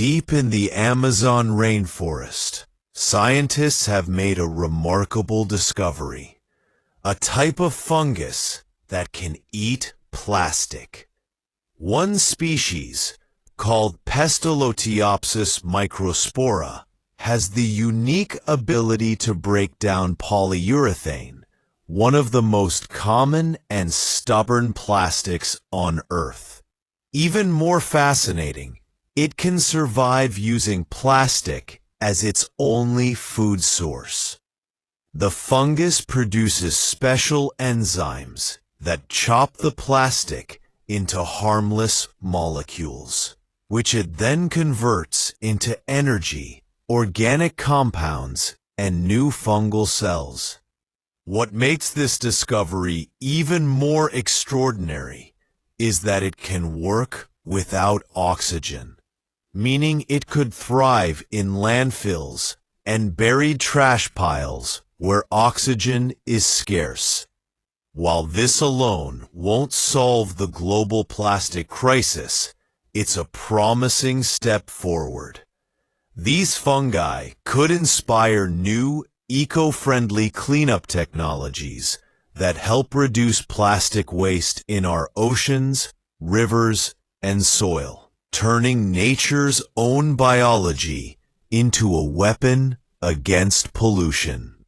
Deep in the Amazon rainforest, scientists have made a remarkable discovery: a type of fungus that can eat plastic. One species, called Pestalothiopsis microspora, has the unique ability to break down polyurethane, one of the most common and stubborn plastics on Earth. Even more fascinating, it can survive using plastic as its only food source. The fungus produces special enzymes that chop the plastic into harmless molecules, which it then converts into energy, organic compounds, and new fungal cells. What makes this discovery even more extraordinary is that it can work without oxygen, meaning it could thrive in landfills and buried trash piles where oxygen is scarce. While this alone won't solve the global plastic crisis, it's a promising step forward. These fungi could inspire new, eco-friendly cleanup technologies that help reduce plastic waste in our oceans, rivers, and soil, turning nature's own biology into a weapon against pollution.